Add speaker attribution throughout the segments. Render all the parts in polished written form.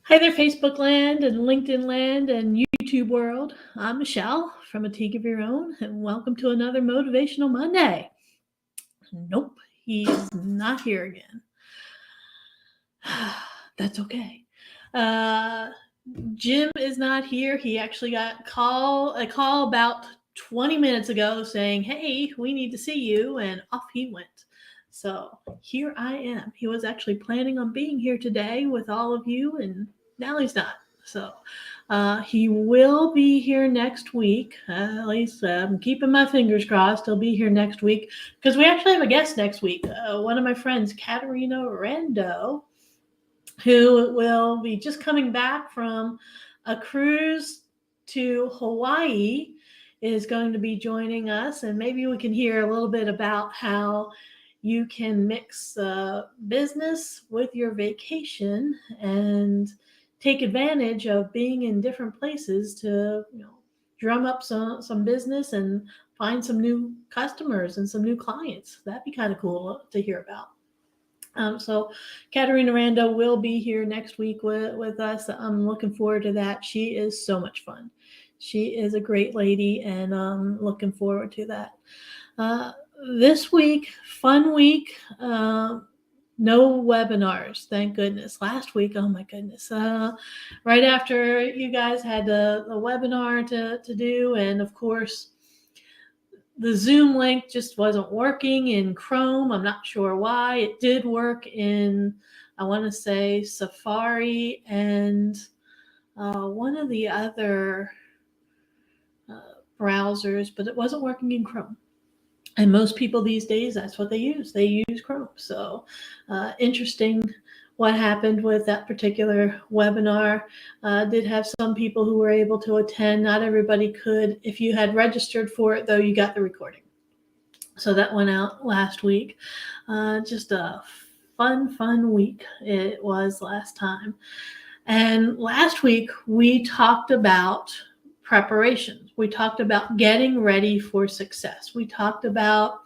Speaker 1: Hi there, Facebook land and LinkedIn land and YouTube world. I'm Michelle from A Teak of Your Own, and welcome to another Motivational Monday. Nope, he's not here again. That's okay. Uh, Jim is not here. He actually got a call about 20 minutes ago saying, "Hey, we need to see you," and off he went. So here I am. He was actually planning on being here today with all of you, and now he's not. So he will be here next week. At least I'm keeping my fingers crossed. He'll be here next week because we actually have a guest next week. One of my friends, Katerina Rando, who will be just coming back from a cruise to Hawaii, is going to be joining us. And maybe we can hear a little bit about how you can mix business with your vacation and take advantage of being in different places to, drum up some business and find some new customers and some new clients. That'd be kind of cool to hear about. So Katerina Rando will be here next week with us. I'm looking forward to that. She is so much fun. She is a great lady, and I'm looking forward to that. Uh, this week, fun week. No webinars, thank goodness. Last week, oh my goodness. Right after you guys had the webinar to do, and of course, the Zoom link just wasn't working in Chrome. I'm not sure why. It did work in, I want to say, Safari and one of the other browsers, but it wasn't working in Chrome. And most people these days, that's what they use. They use Chrome. So interesting what happened with that particular webinar. Did have some people who were able to attend. Not everybody could. If you had registered for it, though, you got the recording. So that went out last week. Just a fun week it was last time. And last week we talked about preparations. We talked about getting ready for success. We talked about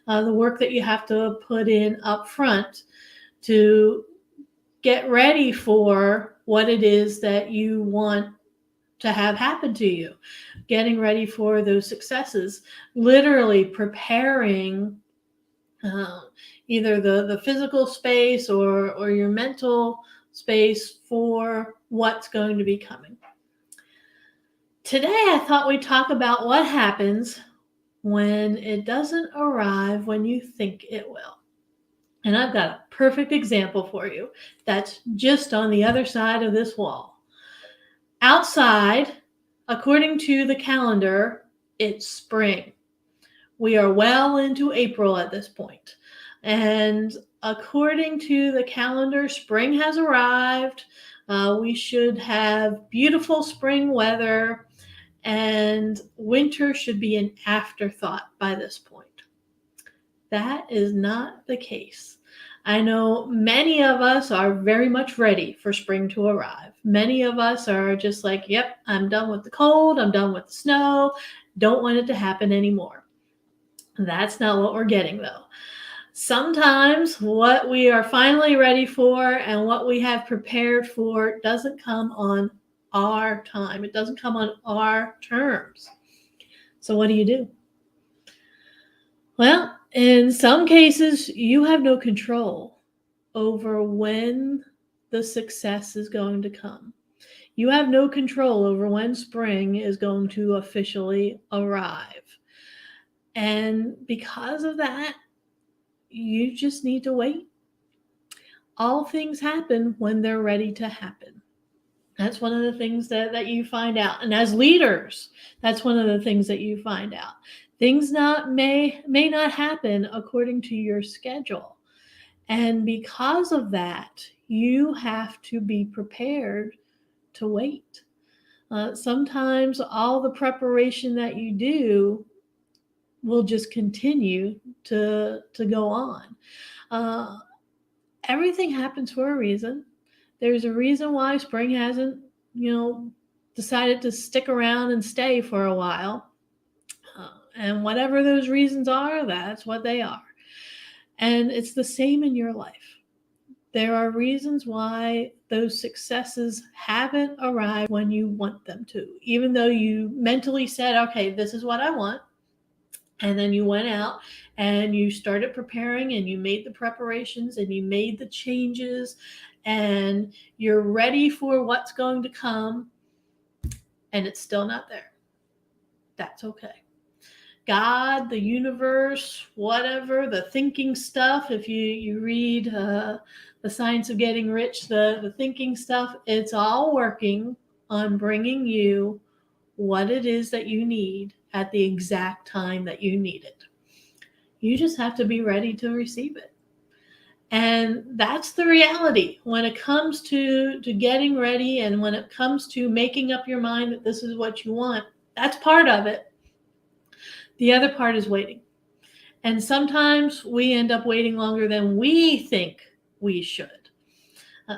Speaker 1: the work that you have to put in up front to get ready for what it is that you want to have happen to you, getting ready for those successes, literally preparing either the physical space or your mental space for what's going to be coming. Today, I thought we'd talk about what happens when it doesn't arrive when you think it will. And I've got a perfect example for you that's just on the other side of this wall. Outside, according to the calendar, it's spring. We are well into April at this point. And according to the calendar, spring has arrived. We should have beautiful spring weather, and winter should be an afterthought by this point. That is not the case. I know many of us are very much ready for spring to arrive. Many of us are just like, yep, I'm done with the cold. I'm done with the snow. Don't want it to happen anymore. That's not what we're getting, though. Sometimes what we are finally ready for and what we have prepared for doesn't come on our time. It doesn't come on our terms. So what do? Well, in some cases, you have no control over when the success is going to come. You have no control over when spring is going to officially arrive. And because of that, you just need to wait. All things happen when they're ready to happen. That's one of the things that you find out. And as leaders, that's one of the things that you find out. Things may not happen according to your schedule. And because of that, you have to be prepared to wait. Sometimes all the preparation that you do will just continue to go on. Everything happens for a reason. There's a reason why spring hasn't, decided to stick around and stay for a while. And whatever those reasons are, that's what they are. And it's the same in your life. There are reasons why those successes haven't arrived when you want them to, even though you mentally said, okay, this is what I want. And then you went out and you started preparing and you made the preparations and you made the changes and you're ready for what's going to come, and it's still not there. That's okay. God, the universe, whatever, the thinking stuff, if you read The Science of Getting Rich, the thinking stuff, it's all working on bringing you what it is that you need at the exact time that you need it. You just have to be ready to receive it. And that's the reality when it comes to getting ready, and when it comes to making up your mind that this is what you want. That's part of it. The other part is waiting. And sometimes we end up waiting longer than we think we should.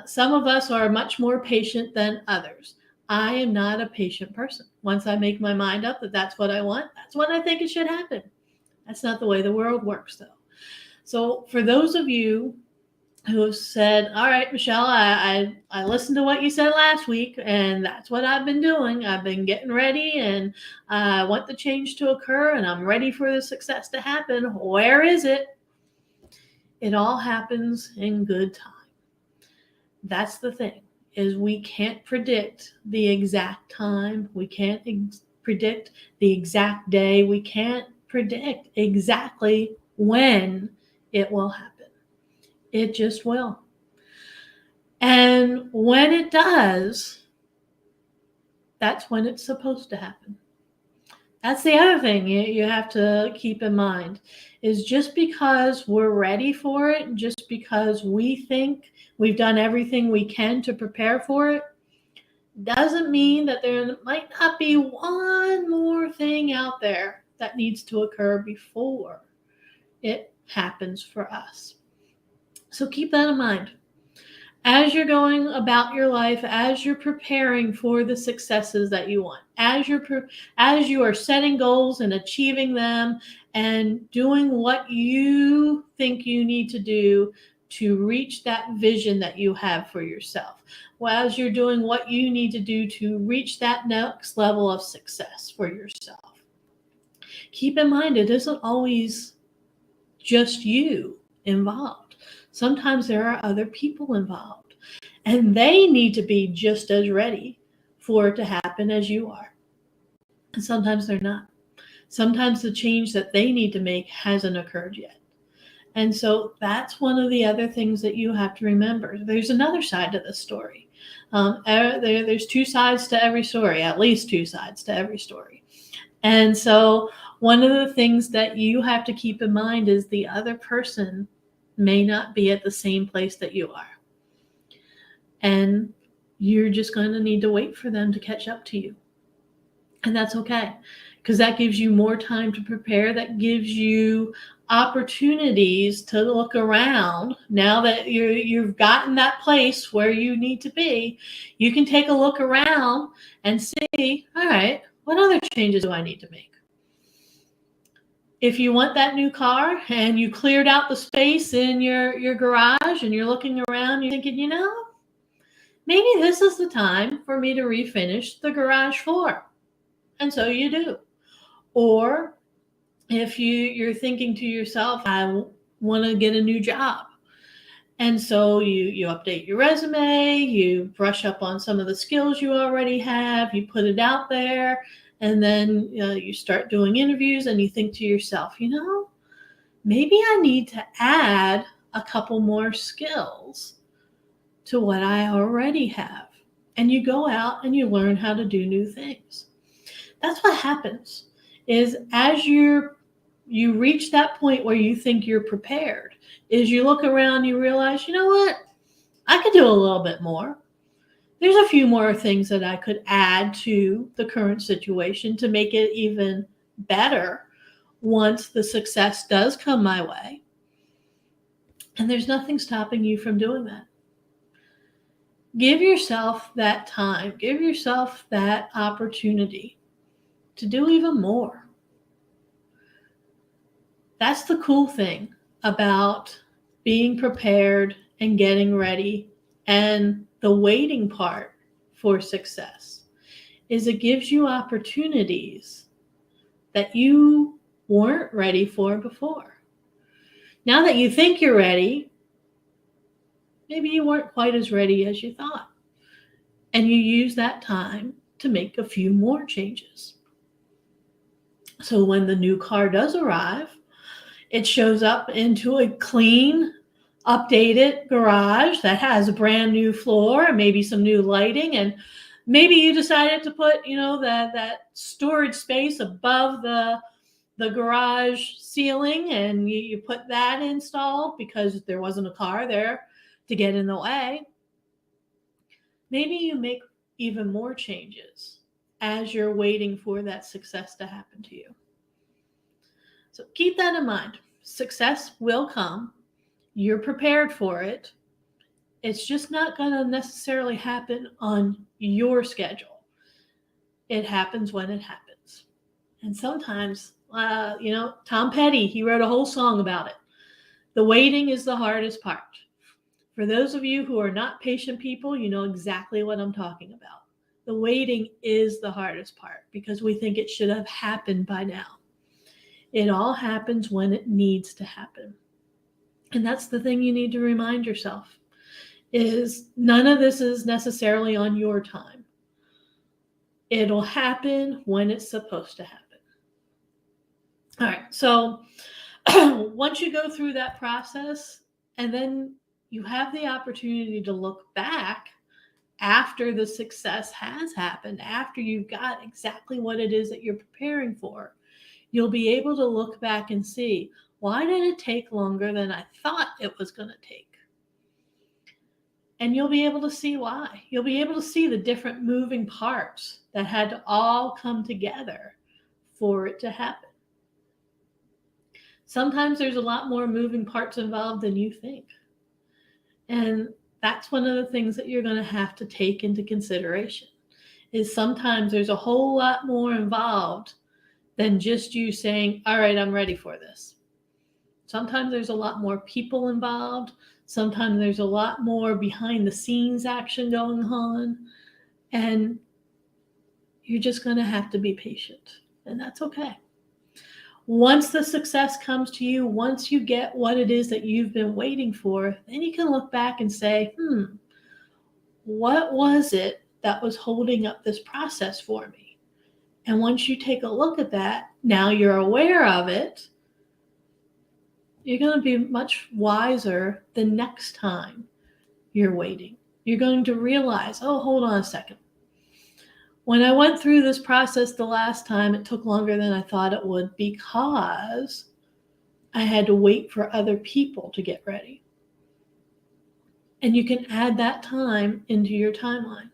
Speaker 1: Some of us are much more patient than others. I am not a patient person. Once I make my mind up that that's what I want, that's when I think it should happen. That's not the way the world works, though. So for those of you who have said, all right, Michelle, I listened to what you said last week, and that's what I've been doing. I've been getting ready, and I want the change to occur, and I'm ready for the success to happen. Where is it? It all happens in good time. That's the thing, is we can't predict the exact time. We can't predict the exact day. We can't predict exactly when it will happen. It just will. And when it does, that's when it's supposed to happen. That's the other thing you have to keep in mind, is just because we're ready for it, just because we think we've done everything we can to prepare for it, doesn't mean that there might not be one more thing out there that needs to occur before it happens for us. So keep that in mind. As you're going about your life, as you're preparing for the successes that you want, as you are setting goals and achieving them and doing what you think you need to do to reach that vision that you have for yourself, well, as you're doing what you need to do to reach that next level of success for yourself, keep in mind it isn't always just you involved. Sometimes there are other people involved, and they need to be just as ready for it to happen as you are. And sometimes they're not. Sometimes the change that they need to make hasn't occurred yet. And so that's one of the other things that you have to remember. There's another side to the story. There's two sides to every story, at least two sides to every story. And so one of the things that you have to keep in mind is the other person may not be at the same place that you are. And you're just going to need to wait for them to catch up to you. And that's okay, because that gives you more time to prepare. That gives you opportunities to look around. Now that you've gotten that place where you need to be, you can take a look around and see, all right, what other changes do I need to make? If you want that new car and you cleared out the space in your garage and you're looking around, you're thinking, maybe this is the time for me to refinish the garage floor. And so you do. Or if you're thinking to yourself, I want to get a new job. And so you update your resume, you brush up on some of the skills you already have, you put it out there, and then you start doing interviews and you think to yourself, maybe I need to add a couple more skills to what I already have. And you go out and you learn how to do new things. That's what happens, is as you reach that point where you think you're prepared, is you look around, you realize, what? I could do a little bit more. There's a few more things that I could add to the current situation to make it even better once the success does come my way. And there's nothing stopping you from doing that. Give yourself that time. Give yourself that opportunity to do even more. That's the cool thing about being prepared and getting ready and the waiting part for success is it gives you opportunities that you weren't ready for before. Now that you think you're ready, maybe you weren't quite as ready as you thought. And you use that time to make a few more changes. So when the new car does arrive, it shows up into a clean, updated garage that has a brand new floor and maybe some new lighting, and maybe you decided to put that storage space above the garage ceiling, and you put that installed because there wasn't a car there to get in the way. Maybe you make even more changes as you're waiting for that success to happen to you. So keep that in mind. Success will come. You're prepared for it. It's just not going to necessarily happen on your schedule. It happens when it happens. And sometimes, Tom Petty, he wrote a whole song about it. The waiting is the hardest part. For those of you who are not patient people, you know exactly what I'm talking about. The waiting is the hardest part because we think it should have happened by now. It all happens when it needs to happen. And that's the thing you need to remind yourself is none of this is necessarily on your time. It'll happen when it's supposed to happen. All right. So once you go through that process and then you have the opportunity to look back after the success has happened, after you've got exactly what it is that you're preparing for, you'll be able to look back and see, why did it take longer than I thought it was going to take? And you'll be able to see why. You'll be able to see the different moving parts that had to all come together for it to happen. Sometimes there's a lot more moving parts involved than you think. And that's one of the things that you're going to have to take into consideration is sometimes there's a whole lot more involved than just you saying, all right, I'm ready for this. Sometimes there's a lot more people involved. Sometimes there's a lot more behind the scenes action going on. And you're just going to have to be patient. And that's okay. Once the success comes to you, once you get what it is that you've been waiting for, then you can look back and say, what was it that was holding up this process for me? And once you take a look at that, now you're aware of it, you're going to be much wiser the next time you're waiting. You're going to realize, oh, hold on a second. When I went through this process the last time, it took longer than I thought it would because I had to wait for other people to get ready. And you can add that time into your timeline.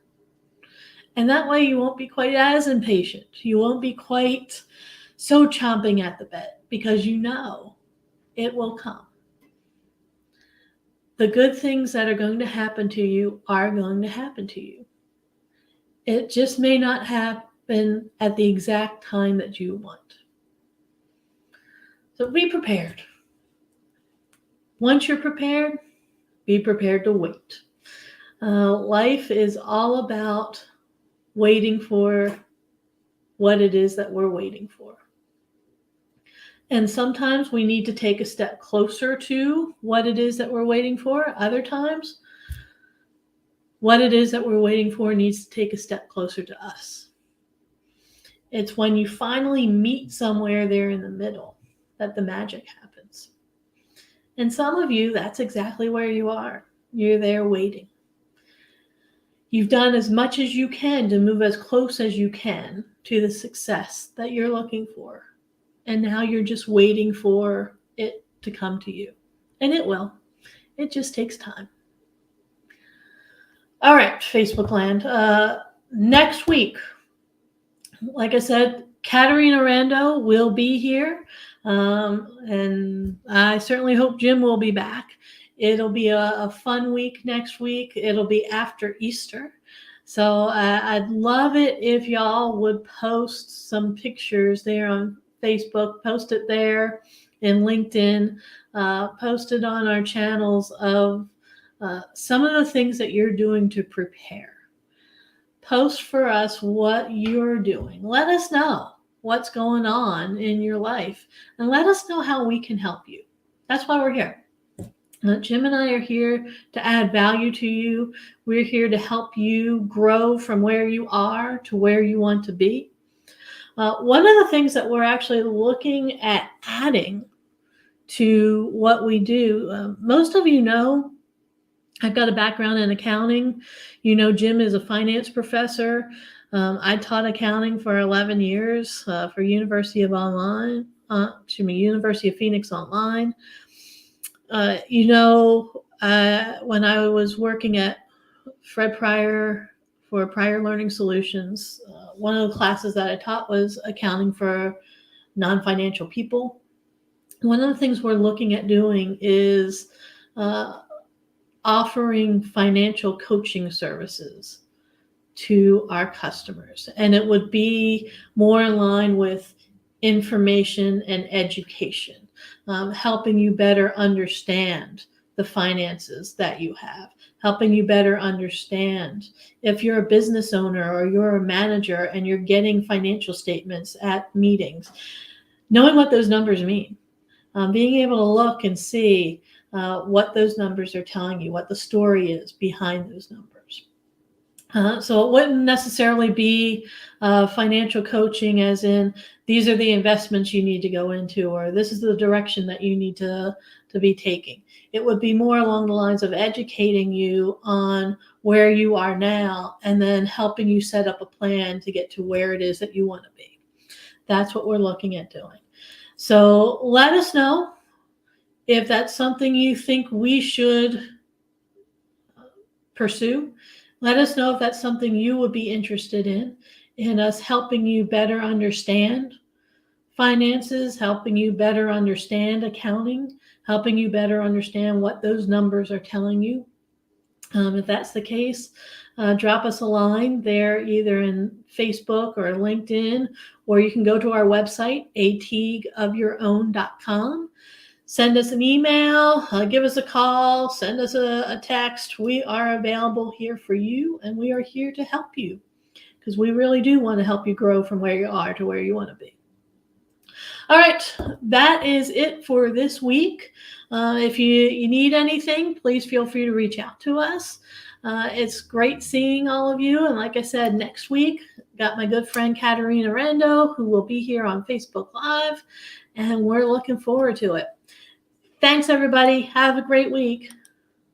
Speaker 1: And that way you won't be quite as impatient. You won't be quite so chomping at the bit because you know it will come. The good things that are going to happen to you are going to happen to you. It just may not happen at the exact time that you want. So be prepared. Once you're prepared, be prepared to wait. Life is all about waiting for what it is that we're waiting for. And sometimes we need to take a step closer to what it is that we're waiting for. Other times, what it is that we're waiting for needs to take a step closer to us. It's when you finally meet somewhere there in the middle that the magic happens. And some of you, that's exactly where you are. You're there waiting. You've done as much as you can to move as close as you can to the success that you're looking for. And now you're just waiting for it to come to you. And it will. It just takes time. All right, Facebook land. Next week, like I said, Katarina Rando will be here. And I certainly hope Jim will be back. It'll be a fun week next week. It'll be after Easter. So I'd love it if y'all would post some pictures there on Facebook, post it there in LinkedIn, post it on our channels of some of the things that you're doing to prepare. Post for us what you're doing. Let us know what's going on in your life and let us know how we can help you. That's why we're here. Jim and I are here to add value to you. We're here to help you grow from where you are to where you want to be. One of the things that we're actually looking at adding to what we do, most of you know, I've got a background in accounting. You know, Jim is a finance professor. I taught accounting for 11 years for University of Phoenix Online. When I was working at Fred Pryor for Pryor Learning Solutions, one of the classes that I taught was accounting for non-financial people. One of the things we're looking at doing is offering financial coaching services to our customers. And it would be more in line with information and education, helping you better understand the finances that you have, helping you better understand if you're a business owner or you're a manager and you're getting financial statements at meetings, knowing what those numbers mean, being able to look and see what those numbers are telling you, what the story is behind those numbers. So it wouldn't necessarily be financial coaching as in these are the investments you need to go into, or this is the direction that you need to be taking. It would be more along the lines of educating you on where you are now and then helping you set up a plan to get to where it is that you want to be. That's what we're looking at doing. So let us know if that's something you think we should pursue. Let us know if that's something you would be interested in us helping you better understand finances, helping you better understand accounting, helping you better understand what those numbers are telling you. If that's the case, drop us a line there either in Facebook or LinkedIn, or you can go to our website, aleagueofyourown.com. Send us an email, give us a call, send us a text. We are available here for you, and we are here to help you because we really do want to help you grow from where you are to where you want to be. All right, that is it for this week. If you need anything, please feel free to reach out to us. It's great seeing all of you. And like I said, next week, got my good friend Katarina Rando, who will be here on Facebook Live, and we're looking forward to it. Thanks, everybody. Have a great week.